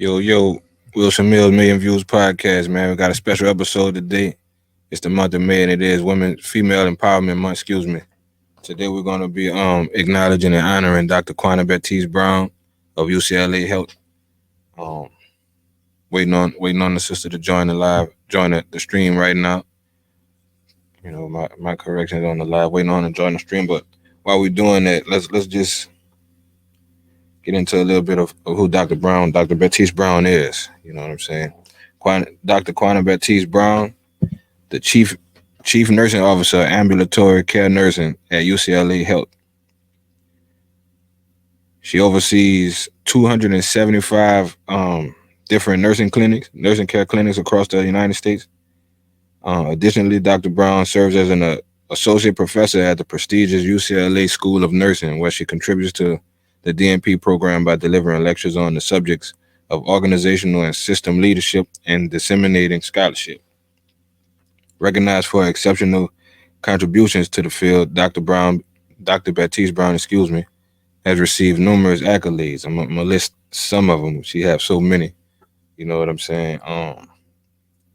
Yo, Wilson Mills, Million Views Podcast, man. We got a special episode today. It's the month of May, and it is Female Empowerment Month. Excuse me. Today we're gonna be acknowledging and honoring Dr. Quanna Batiste-Brown of UCLA Health. Um, waiting on the sister to join the stream right now. My corrections on the live, waiting on to join the stream. But while we're doing that, let's just get into a little bit of who Dr. Batiste-Brown is. You know what I'm saying? Dr. Quanna Batiste-Brown, the chief nursing officer of ambulatory care nursing at UCLA Health. She oversees 275 different nursing care clinics across the United States. Additionally, Dr. Brown serves as an associate professor at the prestigious UCLA School of Nursing, where she contributes to the DNP program by delivering lectures on the subjects of organizational and system leadership and disseminating scholarship. Recognized for her exceptional contributions to the field, Dr. Batiste-Brown, has received numerous accolades. I'm gonna list some of them. She has so many. You know what I'm saying?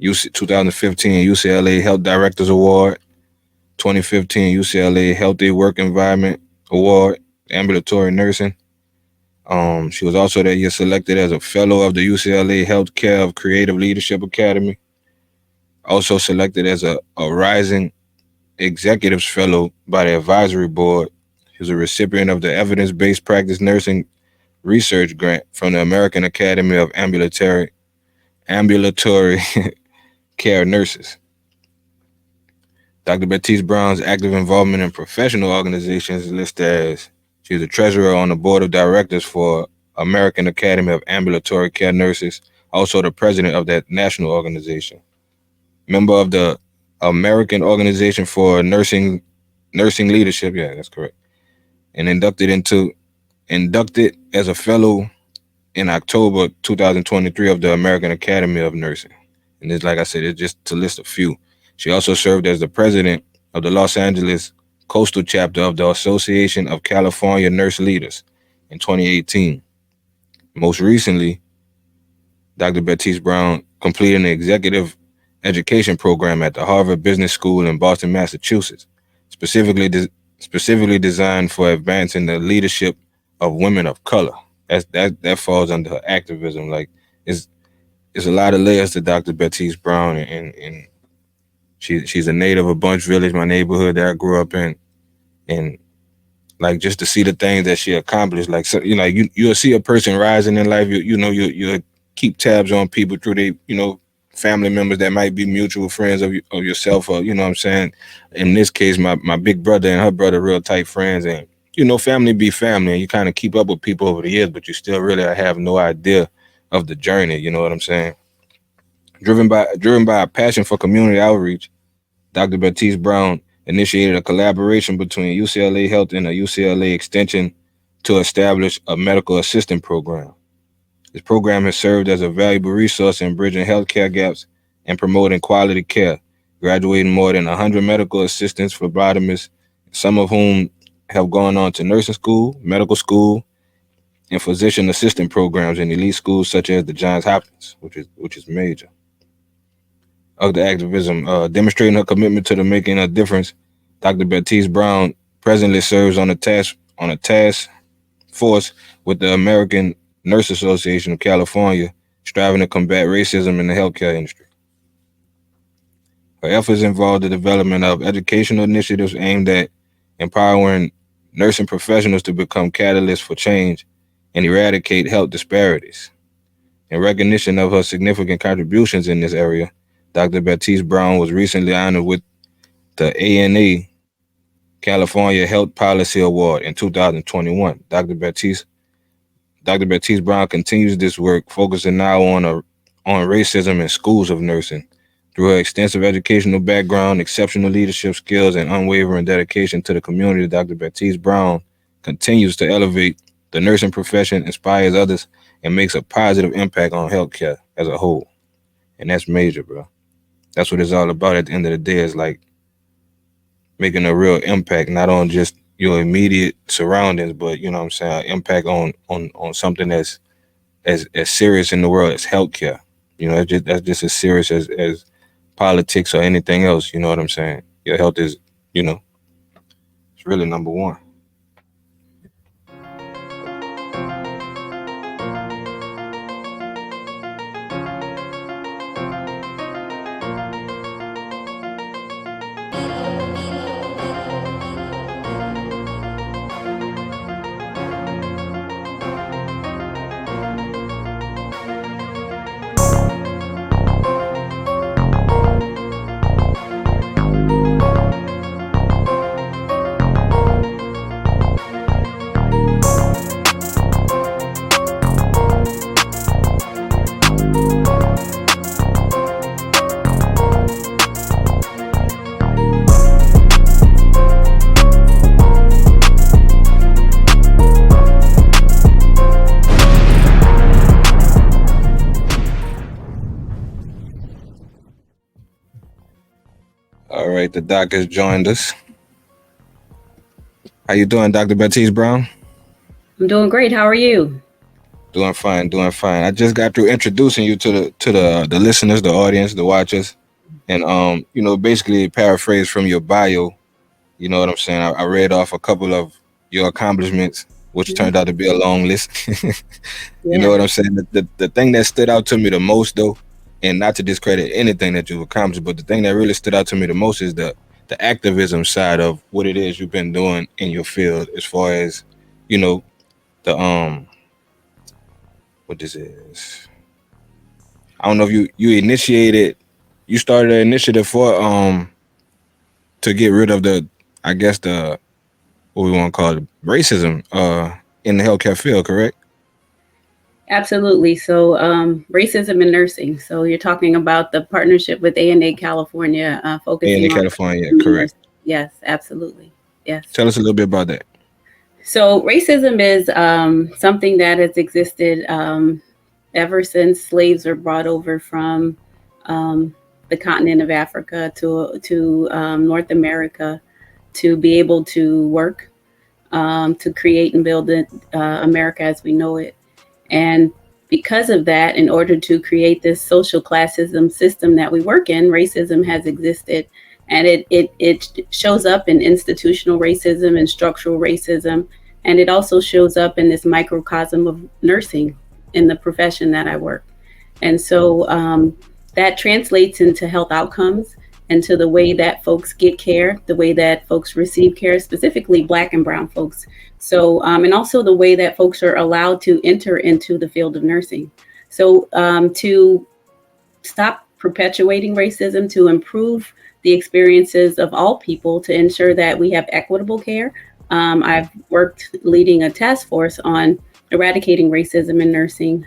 2015 UCLA Health Directors Award, 2015 UCLA Healthy Work Environment Award, Ambulatory Nursing. She was also that year selected as a fellow of the UCLA Healthcare of Creative Leadership Academy. Also selected as a Rising Executives Fellow by the Advisory Board. He was a recipient of the Evidence-Based Practice Nursing Research Grant from the American Academy of Ambulatory Care Nurses. Dr. Batiste-Brown's active involvement in professional organizations is listed as she is the treasurer on the board of directors for American Academy of Ambulatory Care Nurses, also the president of that national organization. Member of the American Organization for Nursing Leadership, yeah, that's correct. And inducted as a fellow in October 2023 of the American Academy of Nursing. And it's like I said, it's just to list a few. She also served as the president of the Los Angeles Coastal Chapter of the Association of California Nurse Leaders in 2018. Most recently, Dr. Batiste-Brown completed an executive education program at the Harvard Business School in Boston, Massachusetts, specifically designed for advancing the leadership of women of color. That falls under her activism. Like it's a lot of layers to Dr. Batiste-Brown, and she's a native of Bunch Village, my neighborhood that I grew up in, and like just to see the things that she accomplished. Like, so, you'll see a person rising in life. You keep tabs on people through family members that might be mutual friends of yourself, or what I'm saying. In this case, my big brother and her brother, real tight friends, and family be family, and you kind of keep up with people over the years, but you still really have no idea of the journey. You know what I'm saying? Driven by a passion for community outreach, Dr. Batiste-Brown initiated a collaboration between UCLA Health and a UCLA Extension to establish a medical assistant program. This program has served as a valuable resource in bridging healthcare gaps and promoting quality care, graduating more than 100 medical assistants, phlebotomists, some of whom have gone on to nursing school, medical school, and physician assistant programs in elite schools such as the Johns Hopkins, which is major. Of the activism, demonstrating her commitment to making a difference, Dr. Batiste-Brown presently serves on a task force with the American Nurse Association of California, striving to combat racism in the healthcare industry. Her efforts involve the development of educational initiatives aimed at empowering nursing professionals to become catalysts for change and eradicate health disparities. In recognition of her significant contributions in this area, Dr. Batiste-Brown was recently honored with the ANA California Health Policy Award in 2021. Dr. Batiste-Brown continues this work, focusing now on racism in schools of nursing. Through her extensive educational background, exceptional leadership skills, and unwavering dedication to the community, Dr. Batiste-Brown continues to elevate the nursing profession, inspires others, and makes a positive impact on healthcare as a whole. And that's major, bro. That's what it's all about at the end of the day, is like making a real impact, not on just your immediate surroundings, but impact on something that's as serious in the world as healthcare. That's just as serious as politics or anything else. You know what I'm saying? Your health is, you know, it's really number one. All right, the doc has joined us. How you doing, Dr. Batiste-Brown? I'm doing great. How are you? Doing fine, doing fine. I just got through introducing you to the listeners, the audience, the watchers, and basically paraphrase from your bio. You know what I'm saying? I read off a couple of your accomplishments, which turned out to be a long list. You know what I'm saying? The thing that stood out to me the most, though, and not to discredit anything that you've accomplished, but the thing that really stood out to me the most is the activism side of what it is you've been doing in your field, as far as, you know, the what this is. I don't know if you started an initiative for to get rid of the what we want to call it, racism in the healthcare field, correct? Absolutely. So racism in nursing. So you're talking about the partnership with ANA California, focusing ANA on California, correct. Yes, absolutely. Yes. Tell us a little bit about that. So racism is something that has existed ever since slaves were brought over from the continent of Africa to North America to be able to work, to create and build America as we know it. And because of that, in order to create this social classism system that we work in, racism has existed. And it shows up in institutional racism and structural racism. And it also shows up in this microcosm of nursing in the profession that I work. And so that translates into health outcomes and to the way that folks get care, the way that folks receive care, specifically Black and Brown folks. So, and also the way that folks are allowed to enter into the field of nursing. So to stop perpetuating racism, to improve the experiences of all people, to ensure that we have equitable care. I've worked leading a task force on eradicating racism in nursing.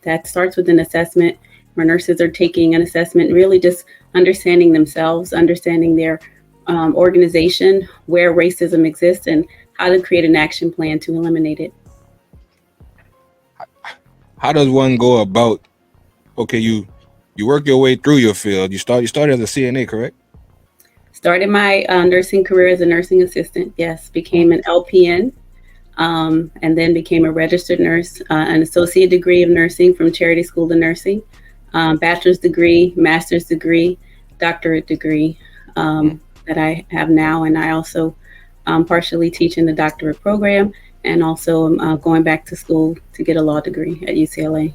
That starts with an assessment where nurses are taking an assessment, really just understanding themselves, understanding their organization, where racism exists, and how to create an action plan to eliminate it. How does one go about? Okay, you work your way through your field. You started as a CNA, correct? Started my nursing career as a nursing assistant. Yes, became an LPN, and then became a registered nurse, an associate degree of nursing from Charity School of Nursing, bachelor's degree, master's degree, doctorate degree that I have now, and I also partially teach in the doctorate program, and also going back to school to get a law degree at UCLA.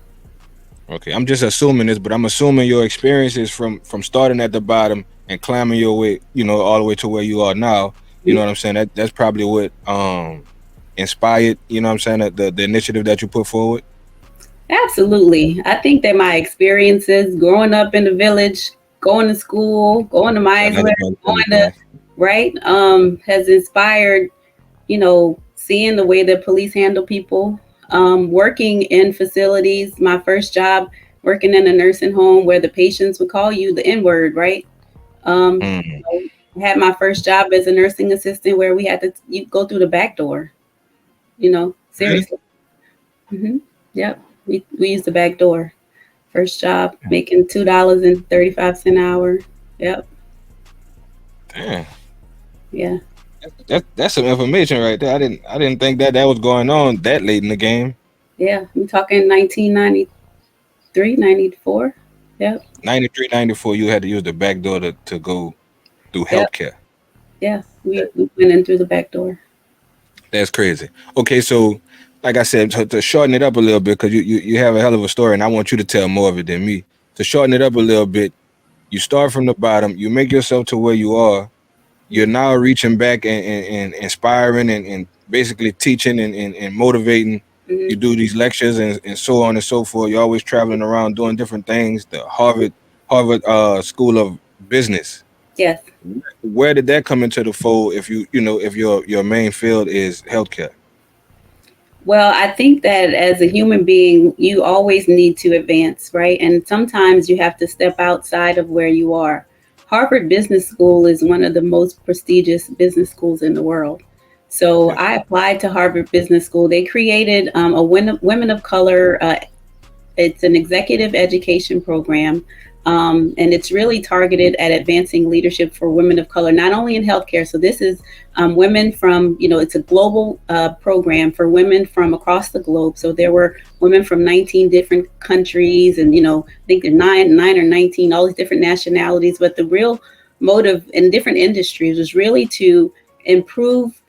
Okay, I'm just assuming this, but I'm assuming your experiences from starting at the bottom and climbing your way, all the way to where you are now. You know what I'm saying? That's probably what inspired, the initiative that you put forward. Absolutely. I think that my experiences growing up in the village, going to school, going to Meisler, has inspired, seeing the way that police handle people, working in facilities. My first job working in a nursing home where the patients would call you the N-word, right? I had my first job as a nursing assistant where we had to go through the back door, seriously. Mm-hmm. Yep. We used the back door. First job, making $2.35 an hour. Yep. Damn. Yeah. That's some information right there. I didn't think that was going on that late in the game. Yeah, I'm talking 1993, 94. Yep, 93, 94. You had to use the back door to go through yep, healthcare. yeah. We went in through the back door. That's crazy. Okay, so like I said, to shorten it up a little bit, because you have a hell of a story, and I want you to tell more of it than me. To shorten it up a little bit, you start from the bottom, you make yourself to where you are. You're now reaching back and inspiring and basically teaching and motivating. Hmm. You do these lectures and so on and so forth. You're always traveling around doing different things. The Harvard School of Business. Yes. Where did that come into the fold? If your main field is healthcare. Well, I think that as a human being, you always need to advance, right? And sometimes you have to step outside of where you are. Harvard Business School is one of the most prestigious business schools in the world. So Okay. I applied to Harvard Business School. They created a women of color. It's an executive education program, and it's really targeted at advancing leadership for women of color, not only in healthcare. So this is women from, it's a global program for women from across the globe. So there were women from 19 different countries, and I think there nine or 19, all these different nationalities. But the real motive in different industries was really to improve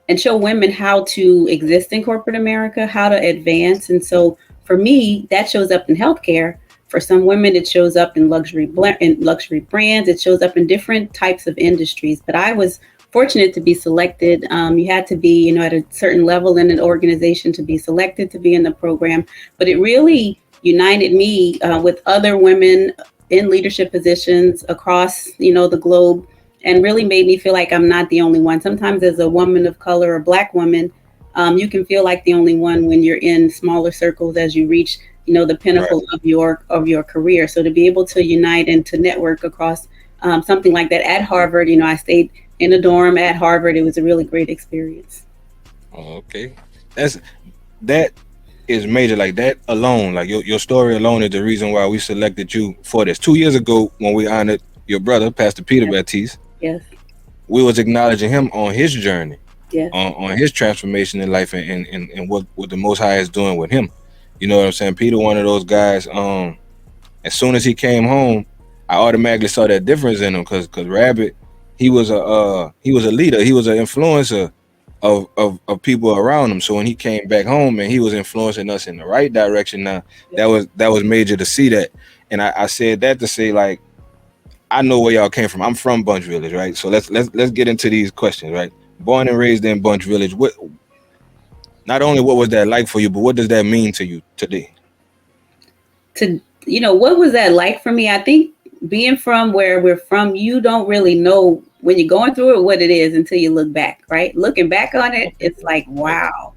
and show women how to exist in corporate America, how to advance. And so for me, that shows up in healthcare. For some women, it shows up in luxury brands. It shows up in different types of industries. But I was fortunate to be selected. You had to be, at a certain level in an organization to be selected to be in the program. But it really united me with other women in leadership positions across, the globe, and really made me feel like I'm not the only one. Sometimes, as a woman of color or Black woman, you can feel like the only one when you're in smaller circles as you reach, the Right. pinnacle of your career. So to be able to unite and to network across something like that at Harvard, I stayed in a dorm at Harvard. It was a really great experience. Okay. That's that is major. Like that alone, like your story alone is the reason why we selected you for this. 2 years ago, when we honored your brother, Pastor Peter Yes, Batiste, yes, we was acknowledging him on his journey, yes, on his transformation in life, and what the Most High is doing with him. You know what I'm saying? Peter, one of those guys. As soon as he came home, I automatically saw that difference in him, because Rabbit, he was a leader, he was an influencer of people around him. So when he came back home and he was influencing us in the right direction, now yes. that was major to see that. And I said that to say, like, I know where y'all came from. I'm from Bunch Village, right? So let's get into these questions, right? Born and raised in Bunch Village. What Not only what was that like for you, but what does that mean to you today? What was that like for me? I think being from where we're from, you don't really know when you're going through it what it is until you look back, right? Looking back on it, Okay. it's like, Right. wow.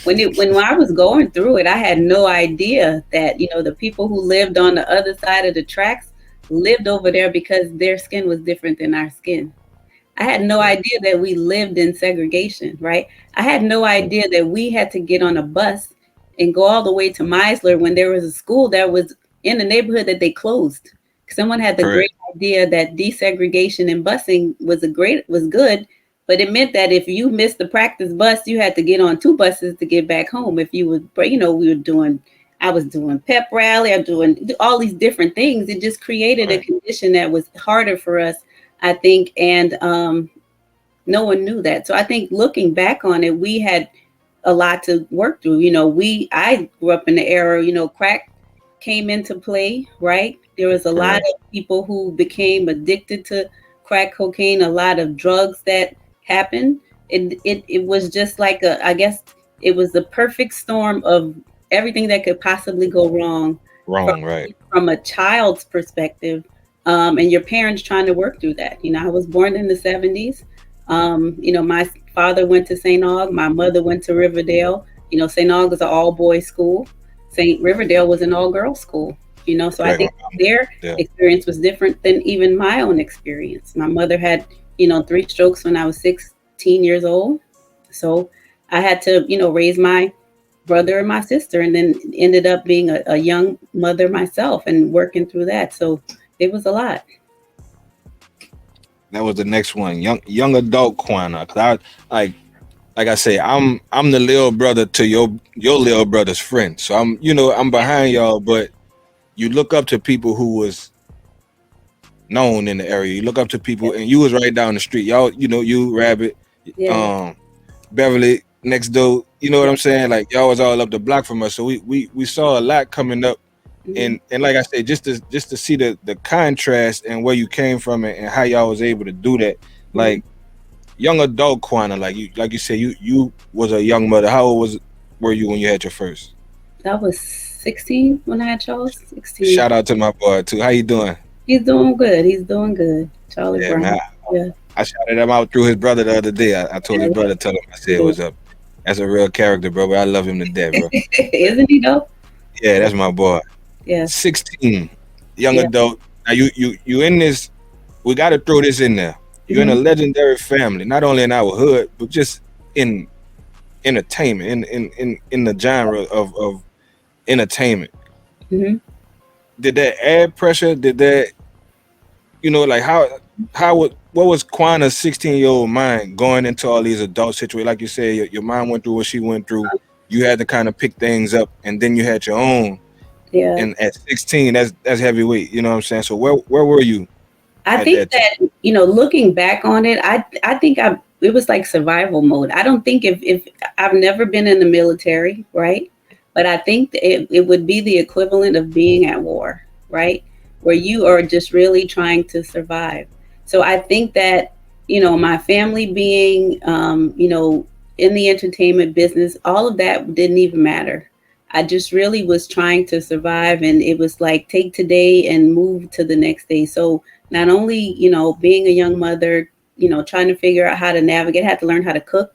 When I was going through it, I had no idea that, the people who lived on the other side of the tracks lived over there because their skin was different than our skin. I had no Right. idea that we lived in segregation, right? I had no idea that we had to get on a bus and go all the way to Meisler when there was a school that was in the neighborhood that they closed. Someone had the Correct. great idea that desegregation and busing was good, but it meant that if you missed the practice bus, you had to get on two buses to get back home. If you would, we were doing, I was doing pep rally, I'm doing all these different things. It just created a Right. condition that was harder for us, I think, and no one knew that. So I think looking back on it, we had a lot to work through. I grew up in the era, crack came into play, right? There was a lot Correct. of people who became addicted to crack cocaine, a lot of drugs that happened. It was just like I guess it was the perfect storm of everything that could possibly go wrong from Wrong. Right. from a child's perspective, and your parents trying to work through that. I was born in the 70s. My father went to St. Aug, my mother went to Riverdale. St. Aug was an all boys school. St. Riverdale was an all girls school. So I Correct. think their Yeah. experience was different than even my own experience. My mother had, three strokes when I was 16 years old. So I had to, raise my brother and my sister, and then ended up being a young mother myself and working through that. So it was a lot. That was the next one. Young adult Quanna. 'Cause I like like I say, I'm the little brother to your little brother's friend. So I'm behind y'all, but you look up to people who was known in the area. You look up to Yeah. people, and you was right down the street. Y'all, you Rabbit, Yeah. um, Beverly next door. You know what Yeah. I'm saying? Like y'all was all up the block from us, so we saw a lot coming up. Hmm. And like I said, just to see the contrast and where you came from and how y'all was able to do that. Hmm. Like young adult Quanna, like you said, you was a young mother. How old were you when you had your first? I was 16 when I had Charles. 16. Shout out to my boy too. How you doing? He's doing good. He's doing good. Charlie Yeah, man. Brown. Yeah. I shouted him out through his brother the other day. I told his Yeah. brother, tell him I said what's up. That's a real character, bro. But I love him to death, bro. Isn't he though? Yeah, that's my boy. Yeah. 16, young Yeah. adult. Now you in this. We got to throw this in there. You're in a Hmm. legendary family, not only in our hood, but just in entertainment, in the genre of entertainment. Hmm. Did that add pressure? Did that like what was Quanna's 16-year-old mind going into all these adult situations? Like you said, your mom went through what she went through. You had to kind of pick things up, and then you had your own. Yeah. And at 16, that's heavyweight. You know what I'm saying? So where were you I at think that time? that, looking back on it, I think it was like survival mode. I don't think if I've never been in the military, right? But I think it would be the equivalent of being at war, right? Where you are just really trying to survive. So I think that, my family being, in the entertainment business, all of that didn't even matter. I just really was trying to survive, and it was like take today and move to the next day. So not only, being a young mother, trying to figure out how to navigate, had to learn how to cook.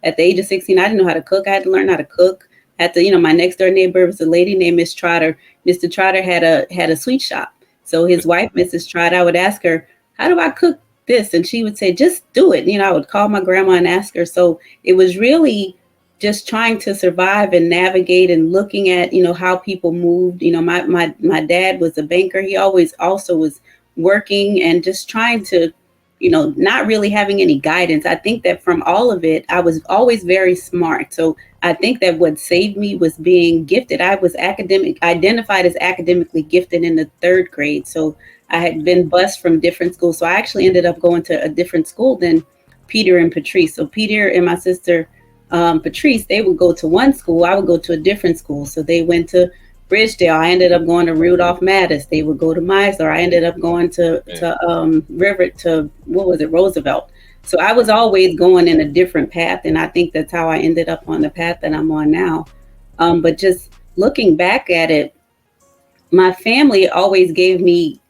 At the age of 16, I didn't know how to cook. I had to learn how to cook. Had to, my next door neighbor was a lady named Miss Trotter. Mr. Trotter had a sweet shop. So his wife, Mrs. Trotter, I would ask her, how do I cook this? And she would say, just do it. I would call my grandma and ask her. So it was really just trying to survive and navigate and looking at, how people moved. My dad was a banker. He always also was working and just trying to, not really having any guidance. I think that from all of it, I was always very smart. So I think that what saved me was being gifted. I was identified as academically gifted in the third grade. So I had been bused from different schools. So I actually ended up going to a different school than Peter and Patrice. So Peter and my sister Patrice, they would go to one school. I would go to a different school. So they went to Bridgedale. I ended up going to Rudolph Mattis. They would go to Meisler. I ended up going to River to what was it, Roosevelt. So I was always going in a different path, and I think that's how I ended up on the path that I'm on now. But just looking back at it, my family always gave me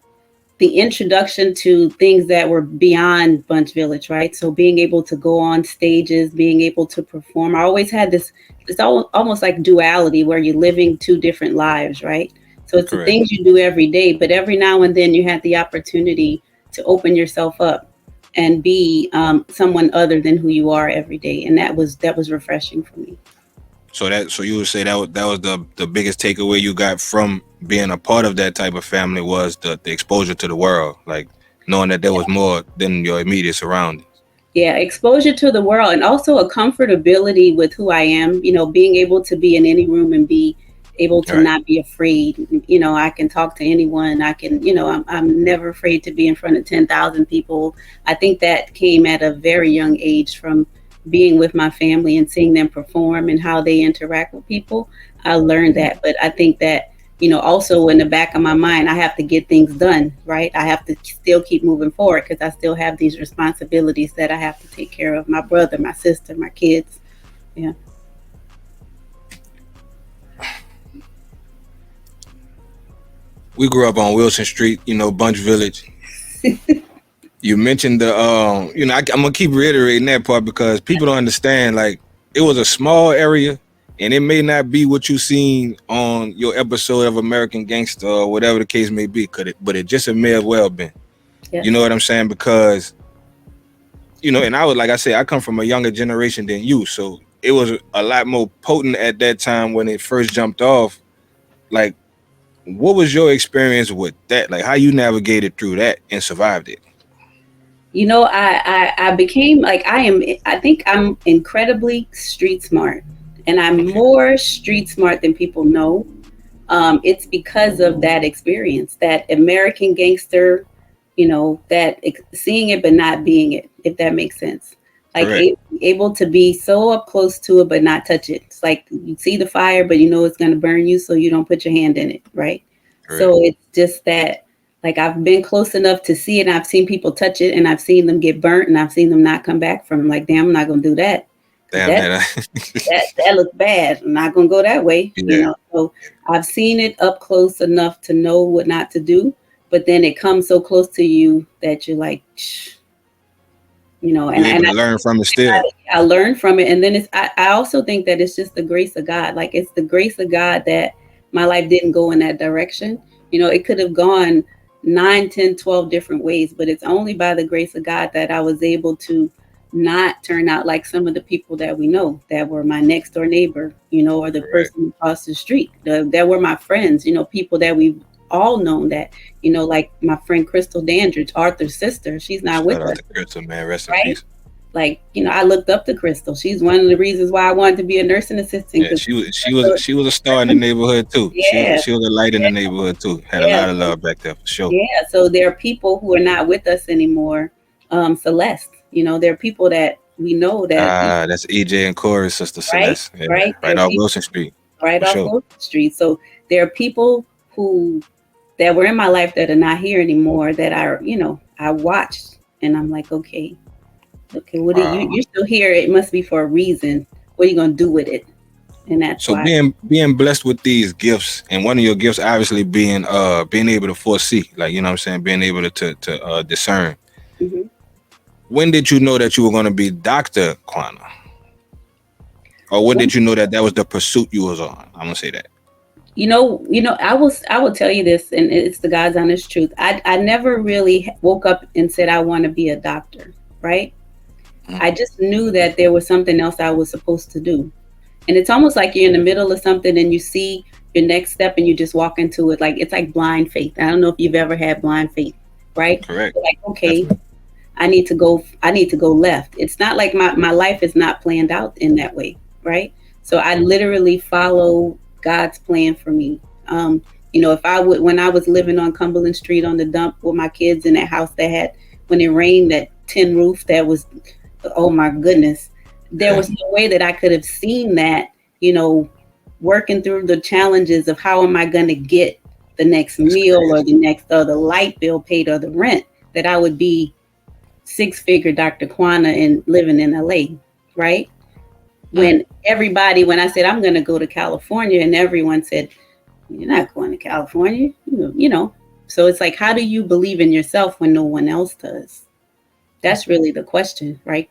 the introduction to things that were beyond Bunch Village, right? So being able to go on stages, being able to perform. I always had this, it's almost like duality where you're living two different lives, right? So it's the Correct. things you do every day, but every now and then you had the opportunity to open yourself up and be someone other than who you are every day, and that was refreshing for me. So you would say that was the biggest takeaway you got from being a part of that type of family was the exposure to the world, like knowing that there was more than your immediate surroundings. Yeah, exposure to the world and also a comfortability with who I am, being able to be in any room and be able All to right. not be afraid. I can talk to anyone. I can, I'm never afraid to be in front of 10,000 people. I think that came at a very young age from being with my family and seeing them perform and how they interact with people. I learned that. But I think that also in the back of my mind, I have to get things done, right? I have to still keep moving forward because I still have these responsibilities that I have to take care of my brother, my sister, my kids. Yeah. We grew up on Wilson Street, Bunch Village. You mentioned I'm gonna keep reiterating that part because people don't understand. Like, it was a small area, and it may not be what you seen on your episode of American Gangster or whatever the case may be. But it just may have well been. You know Yes. what I'm saying? Because and I was like I said, I come from a younger generation than you, so it was a lot more potent at that time when it first jumped off. Like, what was your experience with that? Like, how you navigated through that and survived it? I became like I think I'm incredibly street smart, and I'm Okay, more street smart than people know. It's because of that experience, that American gangster, that seeing it but not being it, if that makes sense. Like correct. able to be so up close to it but not touch it. It's like you see the fire, but you know it's going to burn you, so you don't put your hand in it, right? Correct. So it's just that, like I've been close enough to see it, and I've seen people touch it, and I've seen them get burnt, and I've seen them not come back from. Like, damn, I'm not going to do that because Damn that that. that looks bad. I'm not gonna go that way, Yeah, So I've seen it up close enough to know what not to do, but then it comes so close to you that you're like, shh, you're able and to learn from it still. I learned from it. And then I also think that it's just the grace of God. Like it's the grace of God that my life didn't go in that direction. It could have gone 9, 10, 12 different ways, but it's only by the grace of God that I was able to not turn out like some of the people that we know that were my next door neighbor, or the Correct. person across the street, that were my friends, people that we've all known that, like my friend Crystal Dandridge, Arthur's sister, she's not Shout with out us, to Crystal, man. Rest in right? peace. Like, I looked up to Crystal. She's one of the reasons why I wanted to be a nursing assistant. Yeah, Because she was a star in the neighborhood too. She yeah, was she was a light in the neighborhood too. Had a yeah, lot of love back there for sure. yeah. So there are people who are not with us anymore. Celeste, there are people that we know that, That's EJ and Corey's sister right, Celeste. Yeah, right. There right are off people Wilson Street right for off sure. Wilson Street. So there are people who that were in my life that are not here anymore that I watched, and I'm like, okay, what are Wow. you're still here? It must be for a reason. What are you gonna do with it? And that's So why. being blessed with these gifts, and one of your gifts obviously being able to foresee, like you know what I'm saying, being able to discern. Mhm. When did you know that you were going to be Dr. Quanna? Or when did you know that that was the pursuit you was on? I'm gonna say that. I will tell you this, and it's the God's honest truth. I never really woke up and said I want to be a doctor, right? Mhm. I just knew that there was something else I was supposed to do. And it's almost like you're in the middle of something and you see your next step and you just walk into it. Like it's like blind faith. I don't know if you've ever had blind faith, right? Correct. Like, okay, Definitely. I need to go left. It's not like my life is not planned out in that way, right? So I literally follow God's plan for me. If I would when I was living on Cumberland Street on the dump with my kids in that house that had when it rained, that tin roof that was, oh my goodness, there Yeah. was no way that I could have seen that, you know, working through the challenges of how am I going to get the next That's meal or crazy. the light bill paid or the rent, that I would be six-figure Dr. Quanna and living in LA, right? Mm. When I said I'm going to go to California, and everyone said, "You're not going to California," So it's like, how do you believe in yourself when no one else does? That's really the question, right?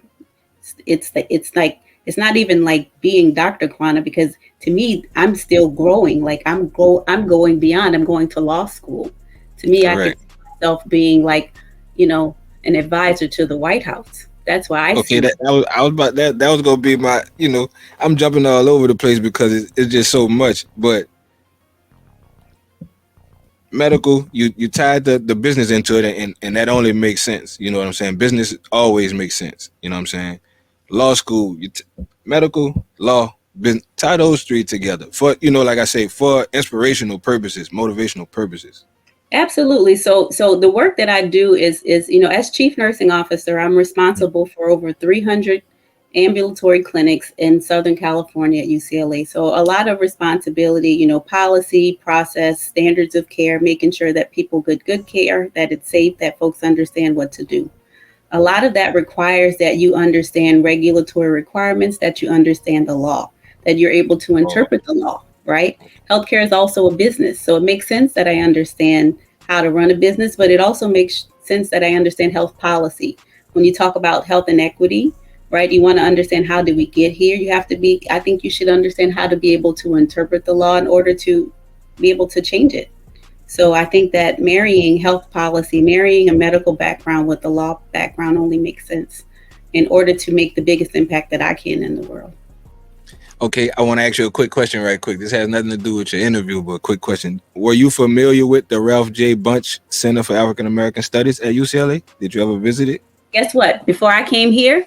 It's not even like being Dr. Quanna, because to me, I'm still growing. Like I'm going beyond. I'm going to law school. To me, I could Correct. see myself being like, you know, an advisor to the White House. That's why I Okay, see. I was about that was gonna be my I'm jumping all over the place because it's just so much. But medical, you tied the business into it, and that only makes sense. You know what I'm saying? Business always makes sense. You know what I'm saying? Law school, medical, law, business, tie those three together for like I say, for inspirational purposes, motivational purposes. Absolutely. So the work that I do is as chief nursing officer, I'm responsible for over 300 ambulatory clinics in Southern California at UCLA. So a lot of responsibility, policy, process, standards of care, making sure that people get good care, that it's safe, that folks understand what to do. A lot of that requires that you understand regulatory requirements, that you understand the law, that you're able to Oh, interpret the law, right? Healthcare is also a business. So it makes sense that I understand how to run a business, but it also makes sense that I understand health policy. When you talk about health inequity, right, you want to understand how did we get here? I think you should understand how to be able to interpret the law in order to be able to change it. So I think that marrying health policy, marrying a medical background with a law background only makes sense in order to make the biggest impact that I can in the world. okay. I want to ask you a quick question, right quick. This has nothing to do with your interview, but a quick question. Were you familiar with the Ralph J. Bunch Center for African American Studies at UCLA? Did you ever visit it? Guess what? Before I came here,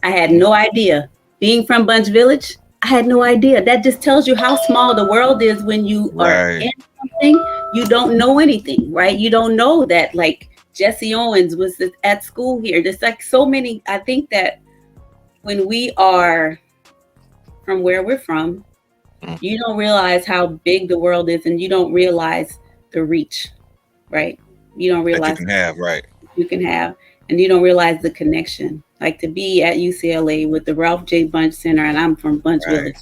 I had no idea. Being from Bunch Village, I had no idea. That just tells you how small the world is when you are Right. in something. You don't know anything, right? You don't know that, like, Jesse Owens was at school here. There's like so many. I think that when we are from where we're from, Mm. you don't realize how big the world is, and you don't realize the reach, right? You don't That you realize can have, right. you can have, and you don't realize the connection. Like to be at UCLA with the Ralph J. Bunch Center, and I'm from Bunch Right. Village.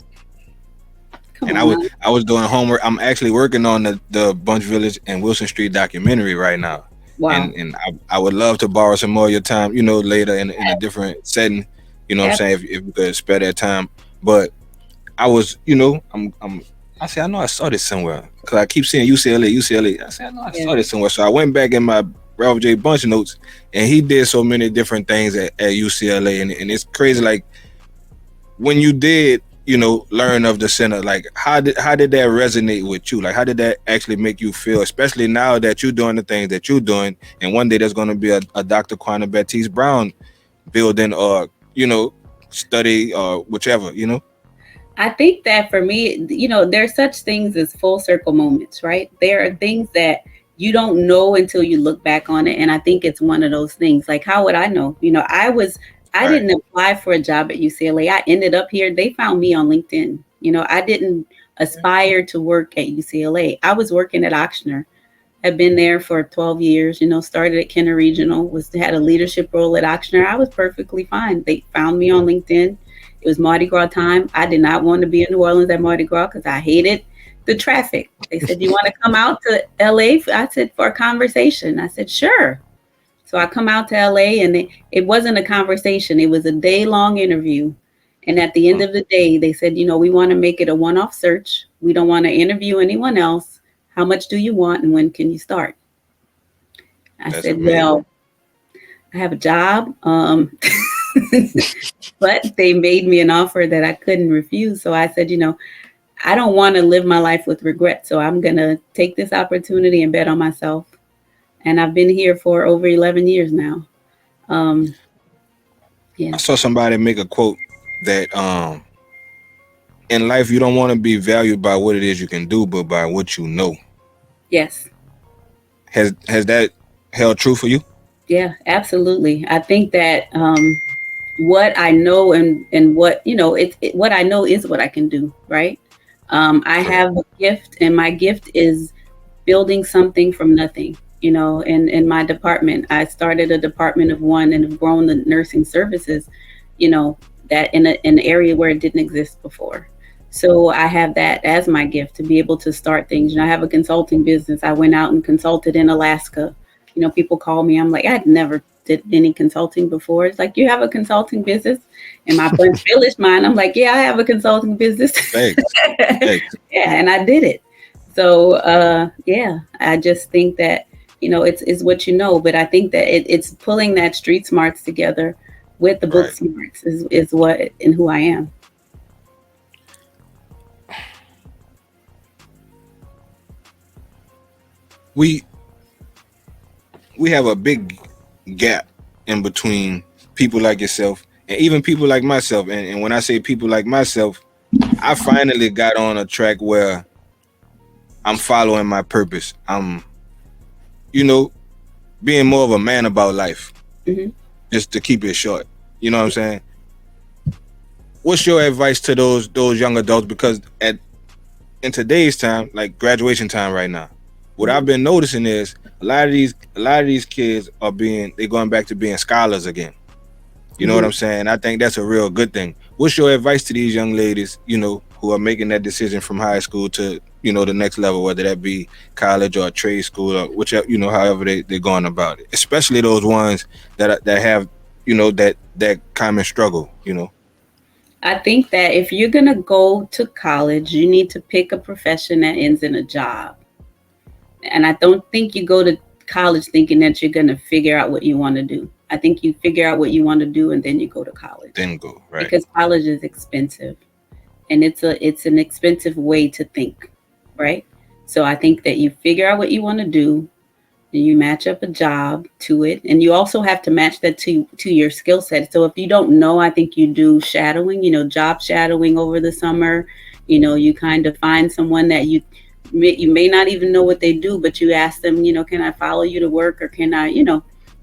Come And on now. I was doing homework. I'm actually working on the Bunch Village and Wilson Street documentary right now. Wow. And I would love to borrow some more of your time, later in a different setting. You know what I'm saying? If you could spare that time. But I was, I said, I know I saw this somewhere. Because I keep seeing UCLA, UCLA. I said, I know I saw this somewhere. So I went back in my Ralph J. Bunch notes, and he did so many different things at UCLA. And it's crazy, like, when you did, learn of the center, like how did that resonate with you? Like how did that actually make you feel, especially now that you're doing the things that you're doing, and one day there's going to be a Dr. Quanna Batiste-Brown building or study or whichever. I think that for me, there's such things as full circle moments, right? There are things that you don't know until you look back on it. And I think it's one of those things. Like, how would I know? I Right. didn't apply for a job at UCLA. I ended up here. They found me on LinkedIn. I didn't aspire to work at UCLA. I was working at Ochsner. I've been there for 12 years, started at Kenner Regional, had a leadership role at Ochsner. I was perfectly fine. They found me on LinkedIn. It was Mardi Gras time. I did not want to be in New Orleans at Mardi Gras because I hated the traffic. They said, you want to come out to LA? I said, for a conversation. I said, sure. So I come out to LA, and it wasn't a conversation. It was a day-long interview. And at the end of the day, they said, we want to make it a one-off search. We don't want to interview anyone else. How much do you want, and when can you start? I said, amazing. well, I have a job. But they made me an offer that I couldn't refuse. So I said, I don't want to live my life with regret. So I'm going to take this opportunity and bet on myself. And I've been here for over 11 years now. Yeah. I saw somebody make a quote that in life you don't want to be valued by what it is you can do, but by what you know. Yes. Has that held true for you? Yeah, absolutely. I think that what I know and what, what I know is what I can do, right? I have a gift, and my gift is building something from nothing. In my department, I started a department of one and have grown the nursing services, that in an area where it didn't exist before. So I have that as my gift, to be able to start things. I have a consulting business. I went out and consulted in Alaska. People call me. I'm like, I'd never did any consulting before. It's like, you have a consulting business? In my Bunch Village mind, I'm like, yeah, I have a consulting business. Thanks. Thanks. Yeah, and I did it. So yeah, I just think that it's what you know. But I think that it's pulling that street smarts together with the book smarts is what and who I am. We have a big gap in between people like yourself and even people like myself. And when I say people like myself, I finally got on a track where I'm following my purpose. I'm, being more of a man about life, just to keep it short. You know what I'm saying? What's your advice to those young adults? Because in today's time, like graduation time right now, what I've been noticing is a lot of these kids they're going back to being scholars again. You know what I'm saying? I think that's a real good thing. What's your advice to these young ladies, who are making that decision from high school to, the next level, whether that be college or trade school or whichever, however they're going about it, especially those ones that have, that common struggle, I think that if you're going to go to college, you need to pick a profession that ends in a job. And I don't think you go to college thinking that you're going to figure out what you want to do. I think you figure out what you want to do and then you go to college. Then go, right? Because college is expensive, and it's an expensive way to think, right? So I think that you figure out what you want to do, You match up a job to it, and you also have to match that to your skill set. So if you don't know, I think you do shadowing, job shadowing over the summer. You kind of find someone that you may not even know what they do, but you ask them, can I follow you to work, or can I,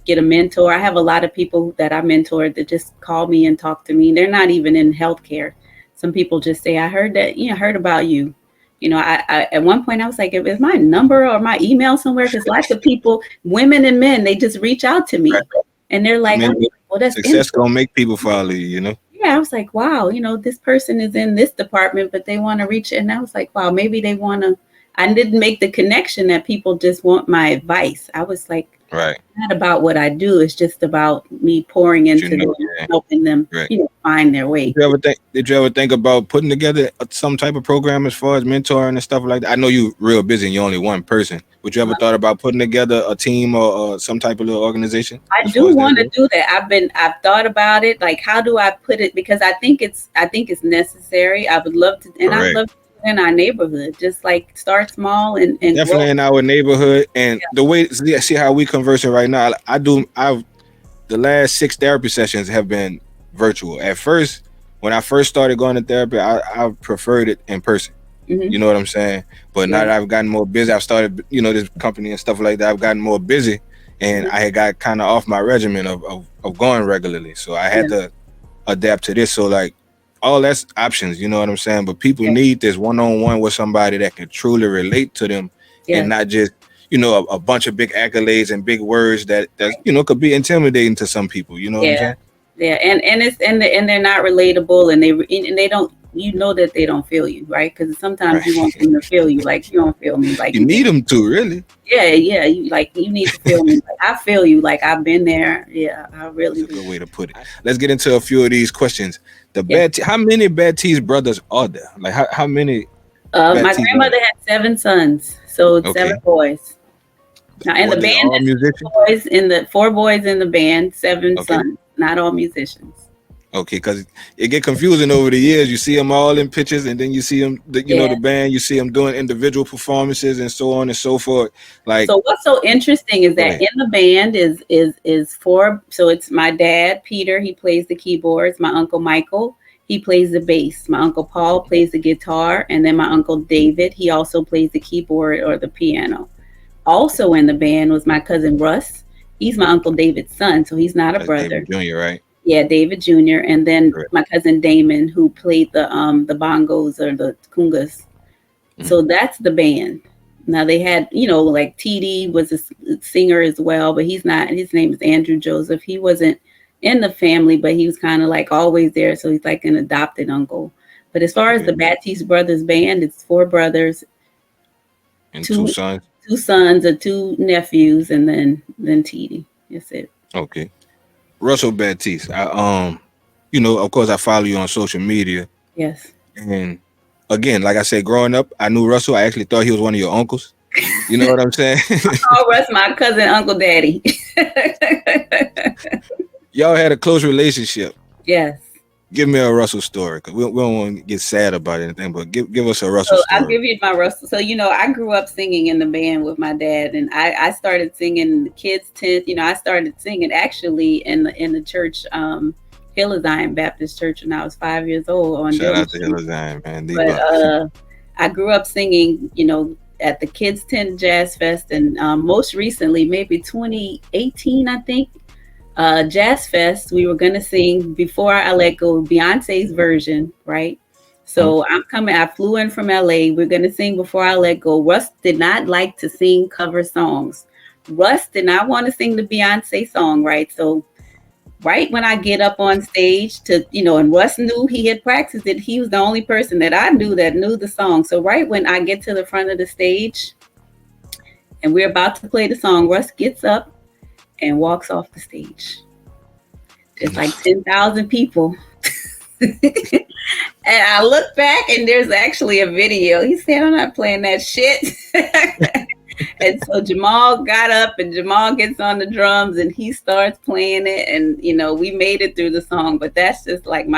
get a mentor? I have a lot of people that I mentored that just call me and talk to me. They're not even in healthcare. Some people just say, I heard that, heard about you. I at one point I was like, is my number or my email somewhere? Because lots of people, women and men, they just reach out to me, Right. and they're I like, mean, well, that's success gonna make people follow you. yeah. I was like, wow, this person is in this department, but they want to reach. And I was like, wow, maybe they want to. I didn't make the connection that people just want my advice. I was like, Right. not about what I do. It's just about me pouring into them, Yeah. helping them, Right. find their way. Did you ever think about putting together some type of program as far as mentoring and stuff like that? I know you real busy and you're only one person. But you ever thought about putting together a team or some type of little organization? I do want to do that. I've thought about it. Like, how do I put it? Because I think it's necessary. I would love to, and I'd love to do it in our neighborhood. Just like start small and definitely grow. in our neighborhood. And the way, see how we conversing right now. The last 6 therapy sessions have been virtual. At first, when I first started going to therapy, I preferred it in person. Mhm. You know what I'm saying? But now that I've gotten more busy, I've started, this company and stuff like that. I've gotten more busy, and I had got kind of off my regimen of going regularly. So I had to adapt to this. So like, all that's options. You know what I'm saying? But people need this one-on-one with somebody that can truly relate to them, and not just a bunch of big accolades and big words that could be intimidating to some people. You know what I'm saying? Yeah, and they're not relatable, and they don't. That they don't feel you, right? Because sometimes you want them to feel you, like you don't feel me, like you need them to, really. Yeah. You need to feel me. Like, I feel you, like I've been there. Yeah, I really. That's a good way to put it. Let's get into a few of these questions. How many Batiste brothers are there? Like how many? My grandmother had 7 sons, so it's 7 boys. Now, in the band, there's 4 boys in the band, 7 sons. Not all musicians. Okay, because it get confusing over the years. You see them all in pictures, and then you see them, the band. You see them doing individual performances and so on and so forth. Like, so what's so interesting is that in the band is 4. So it's my dad, Peter. He plays the keyboards. My uncle Michael, he plays the bass. My uncle Paul plays the guitar, and then my uncle David, he also plays the keyboard or the piano. Also in the band was my cousin Russ. He's my uncle David's son, so he's not a brother. David Jr., right? Yeah, David Jr. And then my cousin Damon, who played the bongos or the congas. So that's the band. Now they had, like TD was a singer as well, but he's not. His name is Andrew Joseph. He wasn't in the family, but he was kind of like always there. So he's like an adopted uncle. But as far as the Batiste Brothers band, it's 4 brothers and 2 sons. 2 sons or 2 nephews, and then TD. That's it. Okay. Russell Batiste. Of course I follow you on social media. Yes. And again, like I said, growing up, I knew Russell. I actually thought he was one of your uncles. You know what I'm saying? Russ, my cousin, Uncle Daddy. Y'all had a close relationship. Yes. Give me a Russell story, because we don't want to get sad about anything, but give us a Russell story. I'll give you my Russell. So, I grew up singing in the band with my dad, and I started singing the kids' tent. I started singing actually in the church, Hill of Zion Baptist Church, when I was 5 years old. Shout out to Hill of Zion, man. But I grew up singing, at the Kids Tent Jazz Fest, and most recently, maybe 2018, I think, Jazz Fest, we were going to sing Before I Let Go, Beyonce's version, right? So I flew in from LA. We're going to sing Before I Let Go. Russ did not like to sing cover songs. Russ did not want to sing the Beyonce song, right? So right when I get up on stage and Russ knew he had practiced it, he was the only person that I knew that knew the song. So right when I get to the front of the stage and we're about to play the song, Russ gets up and walks off the stage. There's like 10,000 people. And I look back and there's actually a video. He said, I'm not playing that shit. And so Jamal got up, and Jamal gets on the drums and he starts playing it. And, we made it through the song. But that's just like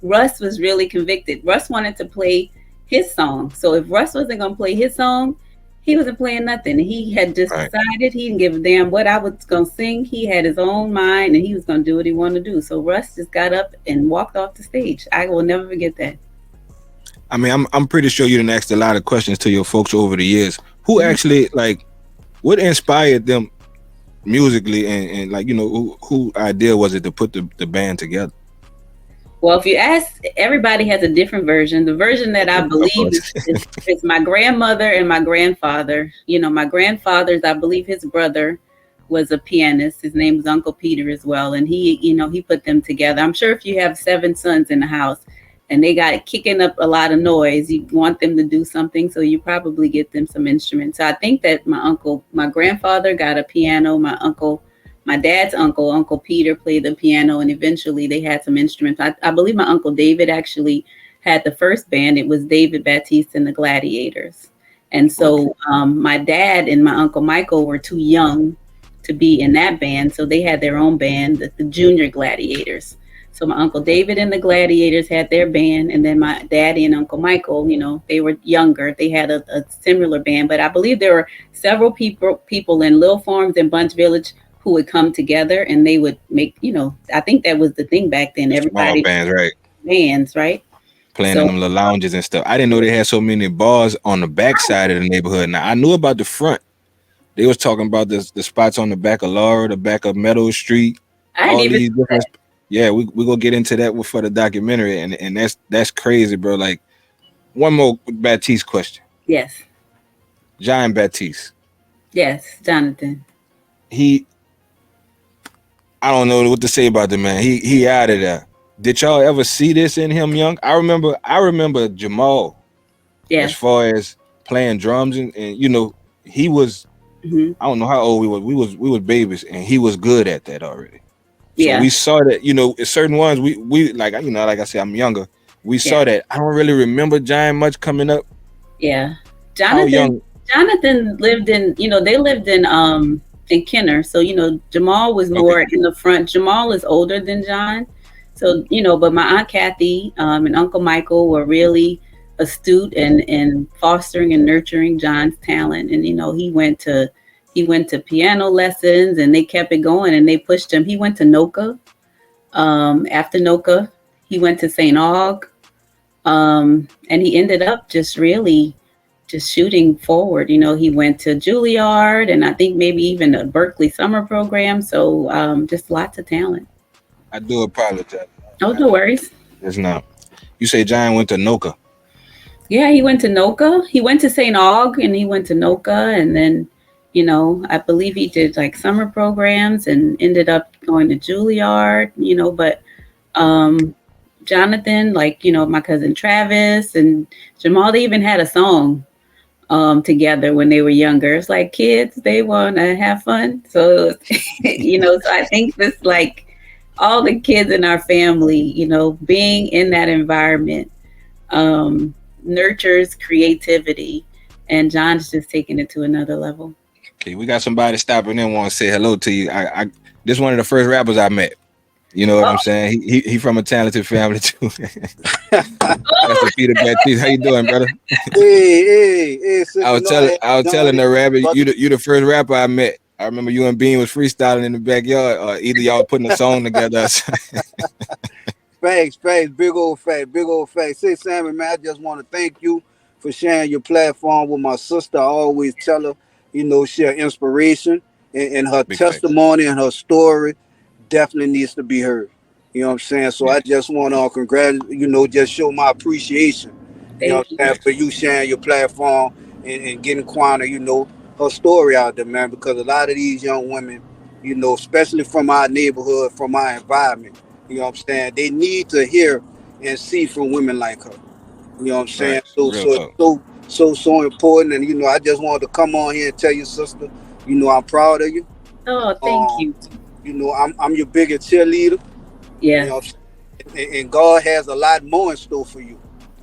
Russ was really convicted. Russ wanted to play his song. So if Russ wasn't going to play his song, He wasn't playing nothing. He had just Right. decided he didn't give a damn what I was gonna sing. He had his own mind and he was gonna do what he wanted to do. So Russ just got up and walked off the stage. I will never forget that. I mean, I'm pretty sure you done asked a lot of questions to your folks over the years. Who Mhm. actually like what inspired them musically, and like who idea was it to put the band together? Well, if you ask, everybody has a different version. The version that I Of believe course. is my grandmother and my grandfather. My grandfather's, I believe his brother was a pianist. His name was Uncle Peter as well. And he put them together. I'm sure if you have 7 sons in the house and they got kicking up a lot of noise, you want them to do something. So you probably get them some instruments. So I think that my grandfather got a piano. My dad's Uncle Peter, played the piano, and eventually they had some instruments. I believe my Uncle David actually had the first band. It was David Batiste and the Gladiators. And Okay. so my dad and my Uncle Michael were too young to be in that band. So they had their own band, the Junior Gladiators. So my Uncle David and the Gladiators had their band. And then my daddy and Uncle Michael, they were younger. They had a similar band. But I believe there were several people in Lil Farms and Bunch Village who would come together and they would make, I think that was the thing back then. The small Everybody bands, right? bands, right? Playing in So them little lounges and stuff. I didn't know they had so many bars on the back side of the neighborhood. Now I knew about the front. They was talking about the spots on the back of Laura, the back of Meadow Street, I didn't all even these different. Yeah, we gonna get into that for the documentary, and that's crazy, bro. Like one more Batiste question. yes, John Batiste. yes, Jonathan. He, I don't know what to say about the man. He out of there. Did y'all ever see this in him young? I remember Jamal as Yes. far as playing drums, and he was, Hmm. I don't know how old we was. We was babies, and he was good at that already. So Yeah. we saw that, certain ones we like, like I said, I'm younger. We Yeah. saw that. I don't really remember Giant much coming up. Yeah. How Jonathan young? Jonathan lived they lived in Kenner. So, Jamal was Okay, more in the front. Jamal is older than John. So, but my Aunt Kathy and Uncle Michael were really astute and fostering and nurturing John's talent. And, he went to piano lessons and they kept it going and they pushed him. He went to NOCA. After NOCA, he went to St. Aug. And he ended up just really just shooting forward. He went to Juilliard and I think maybe even a Berkeley summer program. So just lots of talent. I do apologize. Oh, no worries. It's not. You say Giant went to Noka. Yeah, he went to NOCA. He went to St. Aug and he went to NOCA. And then, I believe he did like summer programs and ended up going to Juilliard, but um, Jonathan, like, my cousin Travis and Jamal, they even had a song together when they were younger. It's like kids, they want to have fun. So, so I think this, like, all the kids in our family, being in that environment um, nurtures creativity. And John's just taking it to another level. Okay, we got somebody stopping in want to say hello to you. This one of the first rappers I met. You know what I'm Oh, saying? He from a talented family too. That's oh, the Peter Baptiste. How you doing, brother? Hey, sister, no, I had I was done telling it, the rabbit, brother. you the first rapper I met. I remember you and Bean was freestyling in the backyard, or either y'all putting a song together. Facts, big old facts. Say, Sammy, man, I just want to thank you for sharing your platform with my sister. I always tell her, share inspiration and her Big facts. testimony and her story definitely needs to be heard. You know what I'm saying? So Yeah, I just want to congratulate, just show my appreciation, thank you. for facts. you sharing your platform and getting Quanna, her story out there, man, because a lot of these young women, especially from our neighborhood, from our environment, they need to hear and see from women like her. You know what I'm saying? Facts. So Real so it's talk. so important. And I just wanted to come on here and tell you, sister, I'm proud of you. Oh, thank Um, you. I'm your biggest cheerleader. You Yes, know, and God has a lot more in store for you.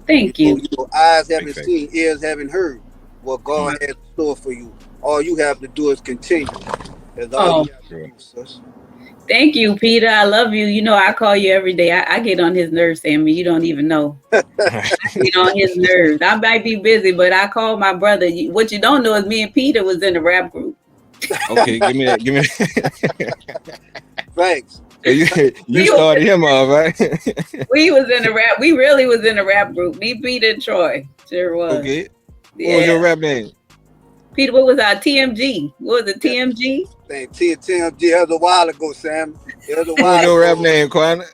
thank you. Eyes Big haven't facts. seen, ears haven't heard what God Mm, has in store for you. All you have to do is continue. That's all you Oh, have to real. do, sis. Thank you, Peter. I love you. You know, I call you every day. I get on his nerves, Sammy. You don't even know. I get on his nerves. I might be busy, but I call my brother. What you don't know is me and Peter was in a rap group. Okay, give me that. Thanks. You started him off, right? We was in a rap. We really was in a rap group. Me, Peter, and Troy. Sure was. Okay. What was your rap name? Peter, what was our TMG? What was it, TMG? Thank TMG. That was a while ago, Sam. What was your rap name, Quanna?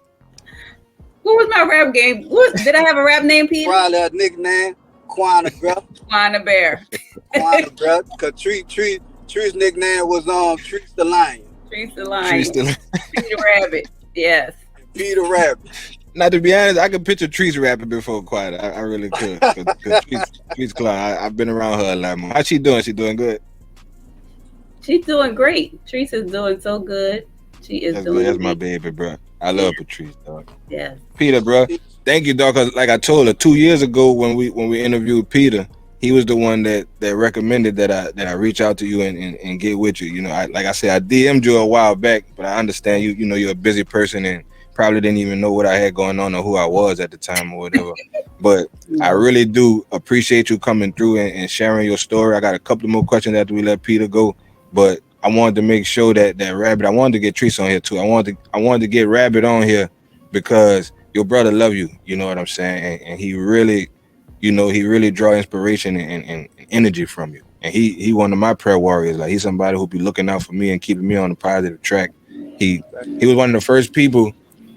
What was my rap game? Did I have a rap name, Peter? Probably a nickname, Quanna Bear. Quanna Bear. Quanna Bear. Cause Tree's nickname was Trees the Lion. Trees the Lion. Peter Rabbit. Yes. Peter Rabbit. Now, to be honest, I could picture Trees rapping before Quiet. I really could. Trees Clark, I've been around her a lot more. How's she doing? She doing good? She's doing great. Trees is doing so good. She is doing good. That's my baby, bro. I love Patrice, dog. Yes. Peter, bro. Thank you, dog. Cause like I told her 2 years ago when we interviewed Peter, he was the one that recommended that I reach out to you and get with you. You know, like I said, I DM'd you a while back, but I understand you know you're a busy person and probably didn't even know what I had going on or who I was at the time or whatever. But I really do appreciate you coming through and sharing your story. I got a couple more questions after we let Peter go, but I wanted to make sure that Rabbit, I wanted to get Treese on here too. I wanted to get Rabbit on here because your brother love you. You know what I'm saying? And he really, you know, he really draw inspiration and energy from you. And he one of my prayer warriors. Like he's somebody who be looking out for me and keeping me on the positive track. He was one of the first people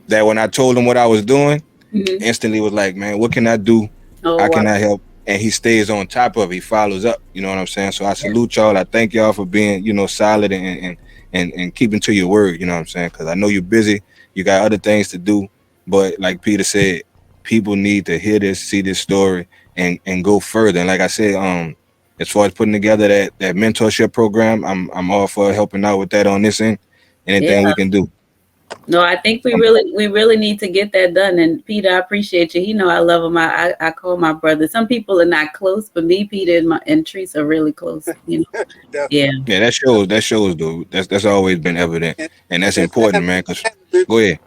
that when I told him what I was doing, instantly was like, man, what can I do? How can I help? And he stays on top of it. He follows up. You know what I'm saying? So I salute y'all. I thank y'all for being, you know, solid and keeping to your word. You know what I'm saying? Because I know you're busy. You got other things to do. But like Peter said, people need to hear this, see this story, and go further. And like I said, as far as putting together that mentorship program, I'm all for helping out with that on this end. Anything we can do. No, I think we really need to get that done. And Peter, I appreciate you. You know, I love him. I call my brother. Some people are not close, but me, Peter, and Treese are really close. You know, yeah. That shows, though. That's always been evident, and that's important, man. Cause go ahead.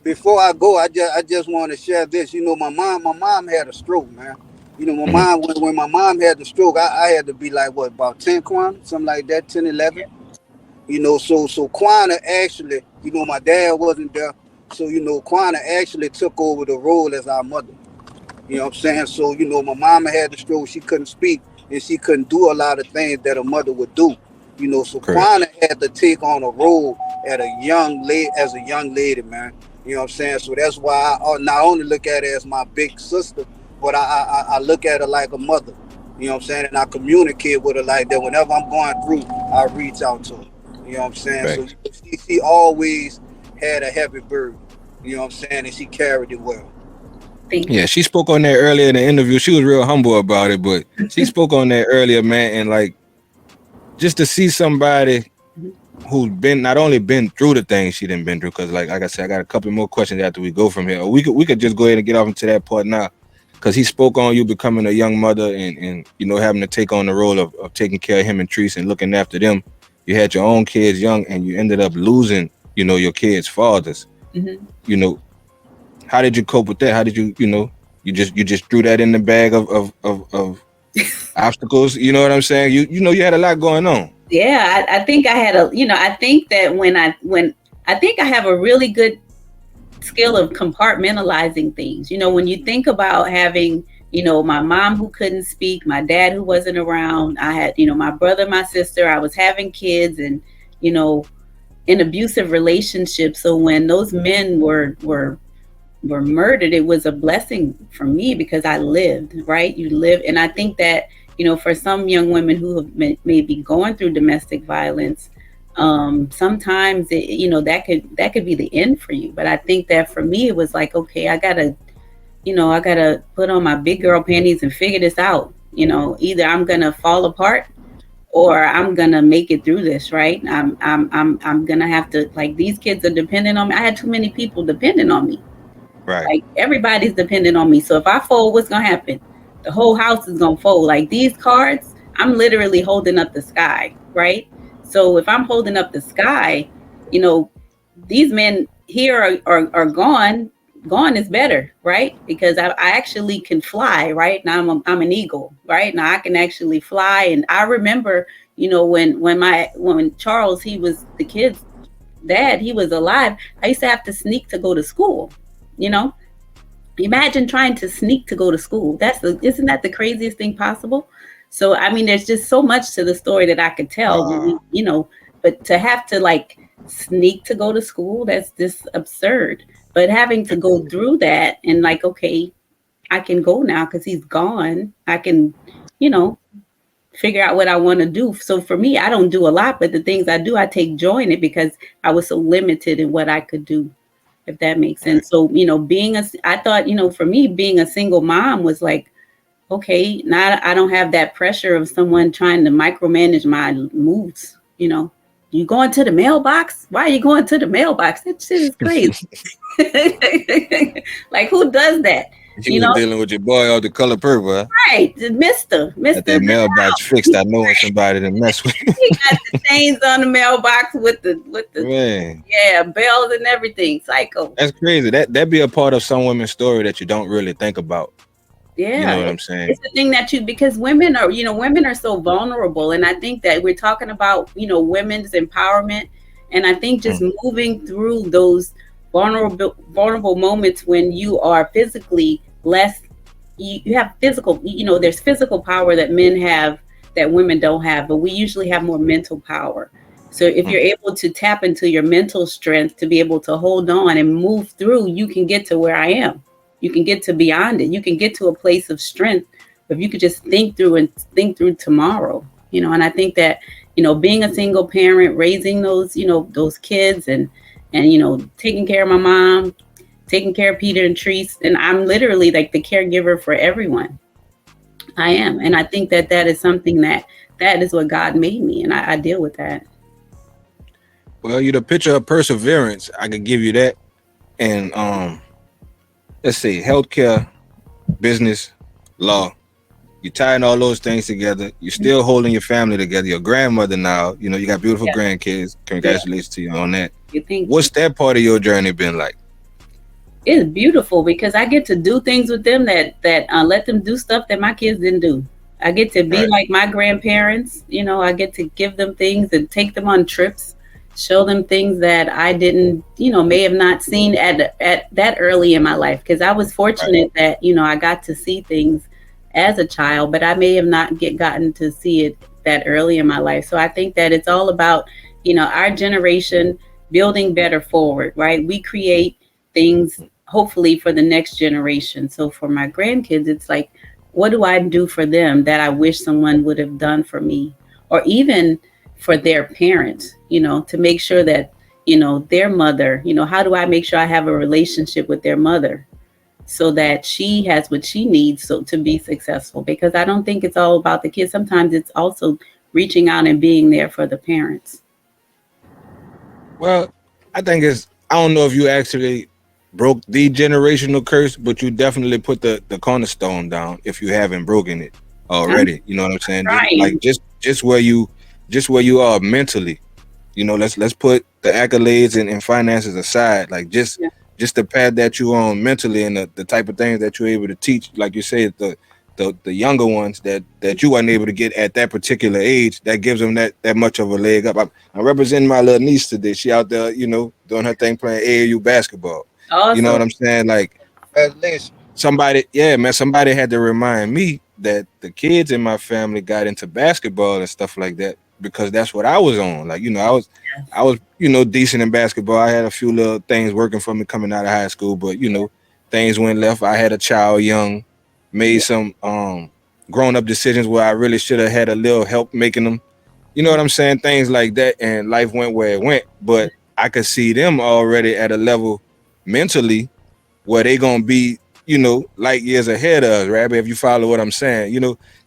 Before I go, I just want to share this. You know, my mom had a stroke, man. You know, my mom when my mom had the stroke, I had to be like about 10 Quanna, something like that, 10, 11. You know, so Quanna actually, you know, my dad wasn't there. So, you know, Quanna actually took over the role as our mother. You know what I'm saying? So, you know, my mama had the stroke. She couldn't speak and she couldn't do a lot of things that a mother would do. You know, so Quanna had to take on a role as a young lady, man. You know what I'm saying? So that's why I not only look at her as my big sister, but I look at her like a mother. You know what I'm saying? And I communicate with her like that. Whenever I'm going through, I reach out to her. You know what I'm saying? Right. So she always had a heavy burden. You know what I'm saying? And she carried it well. Yeah, she spoke on that earlier in the interview. She was real humble about it, but she spoke on that earlier, man. And like, just to see somebody who's not only been through the things she didn't been through, because like I said, I got a couple more questions after we go from here. Or we could just go ahead and get off into that part now, because he spoke on you becoming a young mother and you know having to take on the role of taking care of him and Treese and looking after them. You had your own kids young, and you ended up losing, you know, your kids' fathers. You know, how did you cope with that? How did you know, you just threw that in the bag of obstacles? You know what I'm saying? You know, you had a lot going on. Yeah, I think I had I think that when I think I have a really good skill of compartmentalizing things. You know, when you think about having, you know, my mom who couldn't speak, my dad who wasn't around, I had, you know, my brother, my sister, I was having kids and, you know, in abusive relationships. So when those men were murdered, it was a blessing for me because I lived, right? You live. And I think that, you know, for some young women who have maybe going through domestic violence, sometimes it, you know, that could be the end for you. But I think that for me, it was like, okay, I gotta put on my big girl panties and figure this out. You know, either I'm gonna fall apart or I'm gonna make it through this, right? I'm gonna have to, like, these kids are dependent on me. I had too many people depending on me. Right. Like everybody's dependent on me. So if I fold, what's gonna happen? The whole house is gonna fold. Like these cards, I'm literally holding up the sky, right? So if I'm holding up the sky, you know, these men here are gone. Gone is better, right? Because I actually can fly, right? Now I'm an eagle, right? Now I can actually fly. And I remember, when Charles, he was the kid's dad, he was alive, I used to have to sneak to go to school, you know? Imagine trying to sneak to go to school. Isn't that the craziest thing possible? So I mean, there's just so much to the story that I could tell, but to have to like sneak to go to school, that's just absurd. But having to go through that and like, okay, I can go now because he's gone. I can, you know, figure out what I want to do. So for me, I don't do a lot, but the things I do, I take joy in it because I was so limited in what I could do, if that makes sense. So, I thought, for me, being a single mom was like, okay, now I don't have that pressure of someone trying to micromanage my moves. You going to the mailbox? Why are you going to the mailbox? That shit is crazy. Like, who does that? You was dealing with your boy all the color purple, huh? Right, Mister. Got that mailbox fixed. I know somebody to mess with. He got the stains on the mailbox with the Man. bells and everything. Psycho. That's crazy. That be a part of some women's story that you don't really think about. Yeah, you know what I'm saying. It's the thing that because women are so vulnerable, and I think that we're talking about women's empowerment, and I think just moving through those vulnerable moments when you are physically less. You have physical, there's physical power that men have that women don't have, but we usually have more mental power. So if you're able to tap into your mental strength to be able to hold on and move through, you can get to where I am. You can get to beyond it. You can get to a place of strength if you could just think through tomorrow, and I think that, being a single parent, raising those kids and taking care of my mom, taking care of Peter and Treese, and I'm literally like the caregiver for everyone. I am. And I think that is something that is what God made me. And I deal with that. Well, you're the picture of perseverance. I could give you that. And let's say healthcare, business, law. You tying all those things together. You're still holding your family together. Your grandmother now, you got beautiful grandkids. Congratulations to you on that. What's that part of your journey been like? It's beautiful because I get to do things with them that let them do stuff that my kids didn't do. I get to be like my grandparents. I get to give them things and take them on trips, show them things that I didn't, may have not seen at that early in my life. Because I was fortunate that, I got to see things as a child, but I may have not gotten to see it that early in my life. So I think that it's all about, our generation building better forward, right? We create things hopefully for the next generation. So for my grandkids, it's like, what do I do for them that I wish someone would have done for me? Or even for their parents, to make sure that, their mother, how do I make sure I have a relationship with their mother so that she has what she needs to be successful? Because I don't think it's all about the kids. Sometimes it's also reaching out and being there for the parents. Well, I think I don't know if you actually broke the generational curse, but you definitely put the cornerstone down if you haven't broken it already. You know what I'm saying? Just where you are mentally, let's put the accolades and finances aside. Like just the path that you on mentally and the type of things that you're able to teach, like you said, the younger ones that you weren't able to get at that particular age, that gives them that much of a leg up. I'm representing my little niece today. She out there, doing her thing, playing AAU basketball. Awesome. You know what I'm saying? Like, somebody had to remind me that the kids in my family got into basketball and stuff like that because that's what I was on. Like, I was decent in basketball. I had a few little things working for me coming out of high school, but things went left. I had a child young, made some grown up decisions where I really should have had a little help making them. You know what I'm saying? Things like that, and life went where it went. But I could see them already at a level mentally where they gonna be, light years ahead of us, right? If you follow what I'm saying,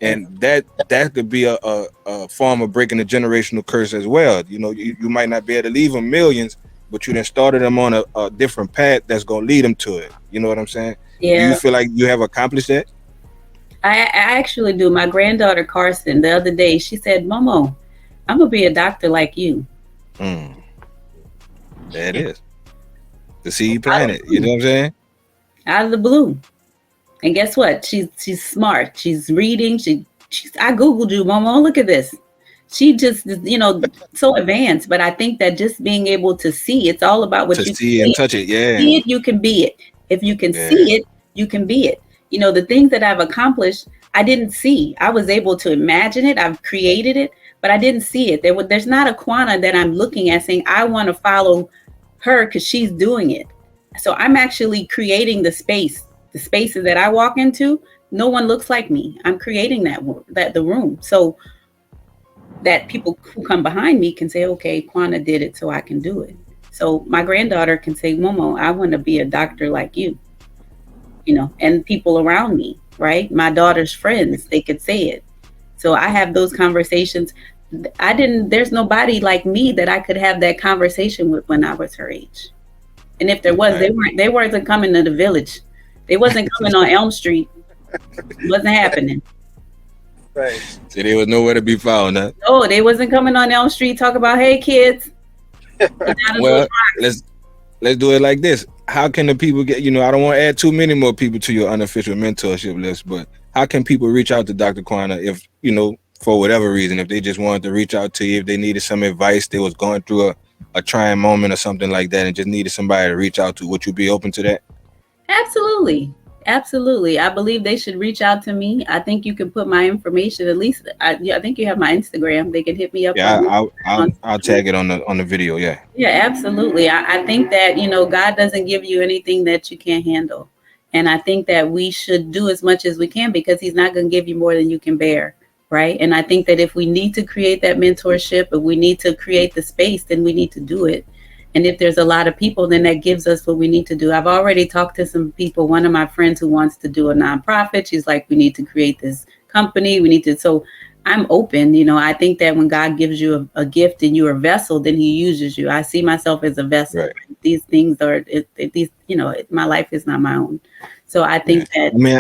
and that could be a form of breaking the generational curse as well. You might not be able to leave them millions, but you then started them on a different path that's gonna lead them to it. You know what I'm saying? Yeah. Do you feel like you have accomplished that? I actually do. My granddaughter Carson, the other day, she said, "Momo, I'm gonna be a doctor like you." There it is. The seed planted. You know what I'm saying? Out of the blue. And guess what? She's smart. She's reading. I Googled you, Mama. Look at this. She just, so advanced. But I think that just being able to see, it's all about what To you see and touch it. Yeah. see it, you can be it. If you can see it, you can be it. The things that I've accomplished, I didn't see. I was able to imagine it. I've created it, but I didn't see it. There's not a Quanna that I'm looking at saying, I want to follow her because she's doing it. So I'm actually creating the spaces that I walk into. No one looks like me. I'm creating the room. So that people who come behind me can say, okay, Quanna did it, so I can do it. So my granddaughter can say, Momo, I want to be a doctor like you, and people around me, right? My daughter's friends, they could say it. So I have those conversations. There's nobody like me that I could have that conversation with when I was her age. And if there was, they weren't coming to the village. They wasn't coming on Elm Street. It wasn't happening. Right. So there was nowhere to be found, huh? No, they wasn't coming on Elm Street talk about, hey kids. Well, let's do it like this. How can the people get, I don't want to add too many more people to your unofficial mentorship list, but how can people reach out to Dr. Quanna if, for whatever reason, if they just wanted to reach out to you, if they needed some advice, they was going through a trying moment or something like that and just needed somebody to reach out to, would you be open to that? Absolutely. I believe they should reach out to me. I think you can put my information, at least I think you have my Instagram. They can hit me up. Yeah, I'll tag it on the video. Yeah. Yeah, absolutely. I think that, God doesn't give you anything that you can't handle. And I think that we should do as much as we can because he's not going to give you more than you can bear. Right. And I think that if we need to create that mentorship, if we need to create the space, then we need to do it. And if there's a lot of people, then that gives us what we need to do. I've already talked to some people. One of my friends who wants to do a nonprofit, she's like, we need to create this company. So I'm open. I think that when God gives you a gift and you're a vessel, then he uses you. I see myself as a vessel. Right. These things are, my life is not my own. So I think that. I mean,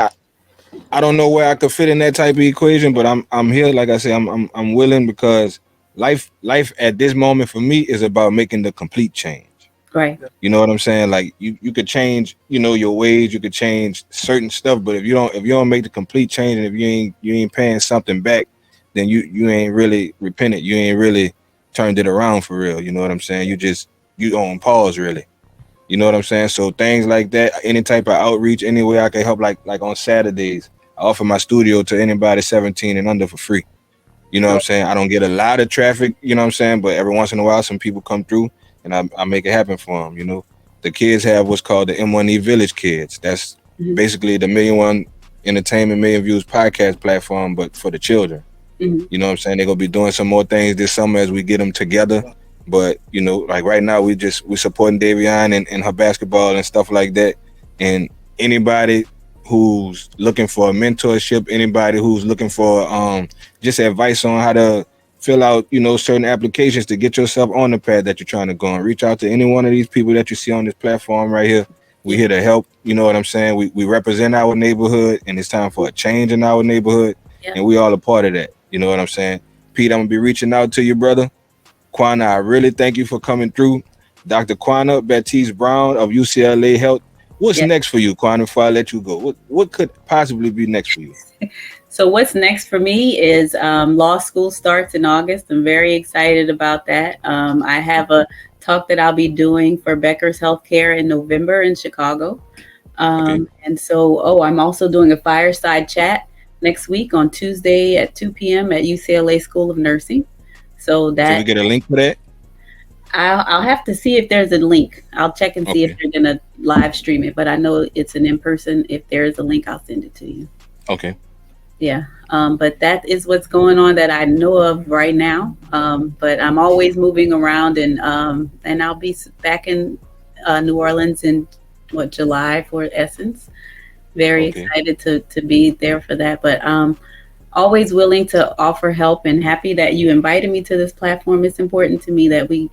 I don't know where I could fit in that type of equation, but I'm here. Like I say, I'm willing because life at this moment for me is about making the complete change. Right. You know what I'm saying? Like you could change, your ways, you could change certain stuff, but if you don't make the complete change, and if you ain't paying something back, then you ain't really repented. You ain't really turned it around for real. You know what I'm saying? You on pause really. You know what I'm saying? So things like that, any type of outreach, any way I can help, like on Saturdays, I offer my studio to anybody 17 and under for free. You know what I'm saying? I don't get a lot of traffic, you know what I'm saying? But every once in a while, some people come through and I make it happen for them, The kids have what's called the M1E Village Kids. That's basically the Million One Entertainment, Million Views podcast platform, but for the children. Mm-hmm. You know what I'm saying? They're going to be doing some more things this summer as we get them together. But, like right now, we're supporting Davion and her basketball and stuff like that. And anybody who's looking for a mentorship, anybody who's looking for just advice on how to fill out, certain applications to get yourself on the path that you're trying to go on, reach out to any one of these people that you see on this platform right here. We're here to help. You know what I'm saying? We represent our neighborhood, and it's time for a change in our neighborhood. Yep. And we all a part of that. You know what I'm saying? Pete, I'm going to be reaching out to you, brother. Quanna, I really thank you for coming through. Dr. Quanna Batiste-Brown of UCLA Health. What's next for you, Quanna, before I let you go? What could possibly be next for you? So what's next for me is law school starts in August. I'm very excited about that. I have a talk that I'll be doing for Becker's Healthcare in November in Chicago. And so, I'm also doing a fireside chat next week on Tuesday at 2 p.m. at UCLA School of Nursing. So Can we get a link for that? I'll have to see if there's a link. I'll check and see if they're going to live stream it, but I know it's an in-person. If there is a link, I'll send it to you. Okay. Yeah. But that is what's going on that I know of right now. But I'm always moving around and I'll be back in New Orleans in July for Essence. Very excited to be there for that. But always willing to offer help and happy that you invited me to this platform. It's important to me that we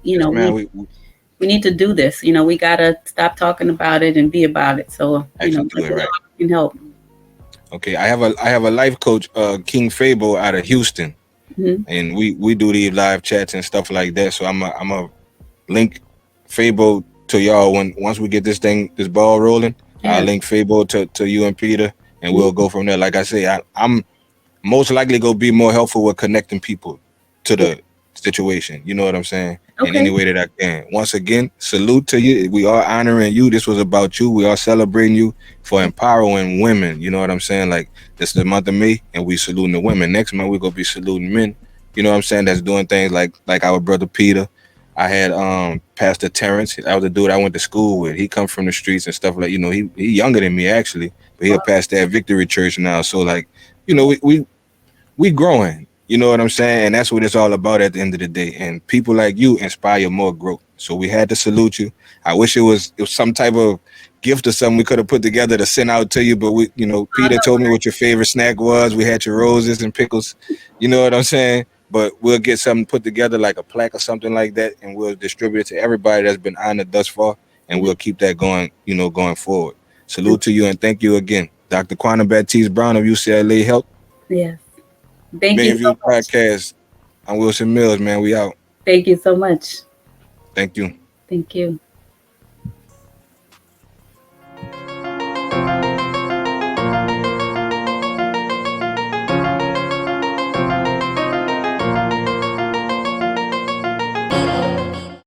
need to do this. We got to stop talking about it and be about it. So, can help. Okay. I have a life coach, King Fable out of Houston. Mm-hmm. And we do these live chats and stuff like that. So I'm a link Fabo to y'all once we get this ball rolling. I'll Yeah. link Fabo to you and Peter, and we'll go from there. Like I say, I'm most likely gonna be more helpful with connecting people to the situation. You know what I'm saying? In any Okay. way that I can. Once again, salute to you. We are honoring you. This was about you. We are celebrating you for empowering women. You know what I'm saying? Like, this is the month of May, and we saluting the women. Next month we're gonna be saluting men. You know what I'm saying? That's doing things like our brother Peter. I had Pastor Terrence. That was a dude I went to school with. He come from the streets and stuff like, he younger than me actually, but he a pastor at Victory Church now. So like, we growing. You know what I'm saying? And that's what it's all about at the end of the day. And people like you inspire more growth. So we had to salute you. I wish it was some type of gift or something we could have put together to send out to you. But Peter told me what your favorite snack was. We had your roses and pickles. You know what I'm saying? But we'll get something put together like a plaque or something like that, and we'll distribute it to everybody that's been honored thus far, and we'll keep that going, going forward. Salute to you and thank you again. Dr. Quanna Batiste-Brown of UCLA Health. Yes. Thank you so MillionViews much. Podcast. I'm Wilson Mills, man. We out. Thank you so much. Thank you. Thank you.